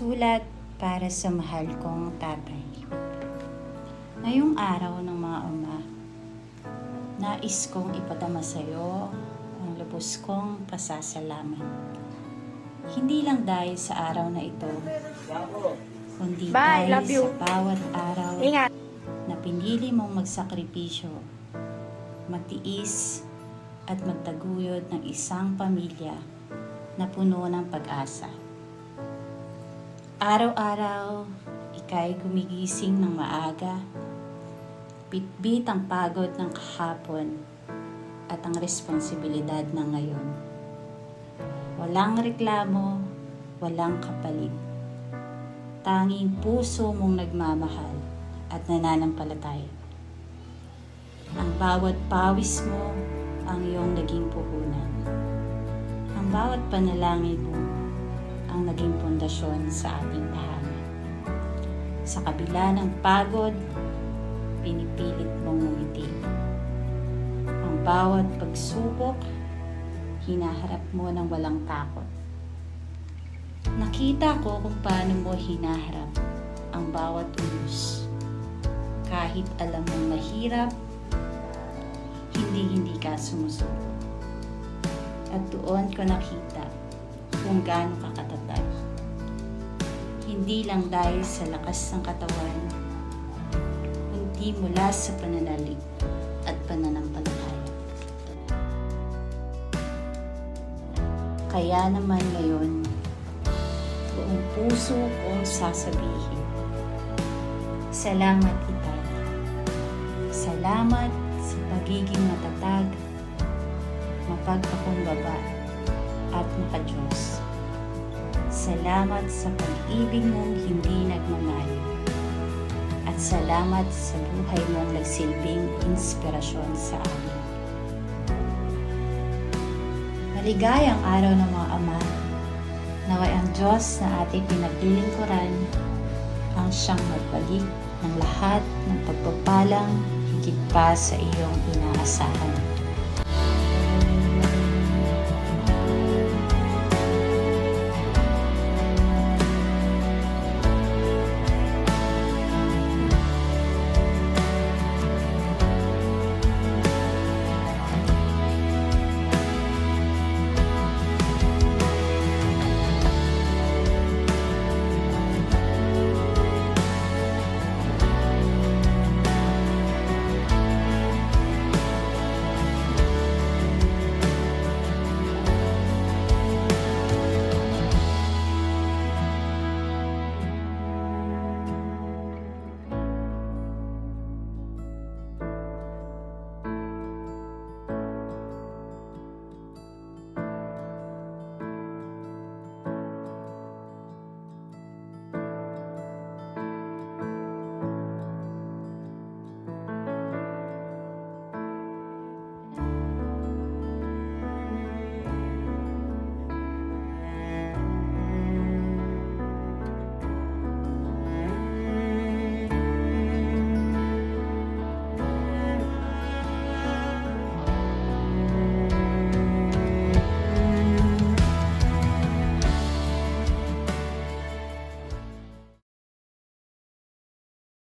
Sulat para sa mahal kong tatay. Ngayong araw ng mga ama, nais kong ipadama sa iyo ang lubos kong pasasalamat. Hindi lang dahil sa araw na ito, kundi dahil sa bawat araw na pinili mong magsakripisyo, magtiis at magtaguyod ng isang pamilya na puno ng pag-asa. Araw-araw, ika'y gumigising ng maaga, bitbit ang pagod ng kahapon at ang responsibilidad ng ngayon. Walang reklamo, walang kapalit. Tanging puso mong nagmamahal at nananampalataya. Ang bawat pawis mo ang iyong naging puhunan. Ang bawat panalangin mo ang naging pundasyon sa ating tahanan. Sa kabila ng pagod, pinipilit mong ngumiti. Ang bawat pagsubok, hinaharap mo ng walang takot. Nakita ko kung paano mo hinaharap ang bawat unos. Kahit alam mong mahirap, hindi ka sumusuko. At doon ko nakita kung gaano ka katatag. Hindi lang dahil sa lakas ng katawan, kundi mula sa pananalig at pananampalataya. Kaya naman ngayon, buong puso kong sasabihin, salamat Itay. Salamat sa pagiging matatag, mapagpakumbaba, at makadiyos. Salamat sa pag-ibig mong hindi nagmamayo. At salamat sa buhay mong nagsilbing inspirasyon sa amin. Maligayang araw ng mga ama. Naway ang Diyos na ating pinaglilingkuran ang siyang magbalik ng lahat ng pagpapalang higit pa sa iyong inaasahan.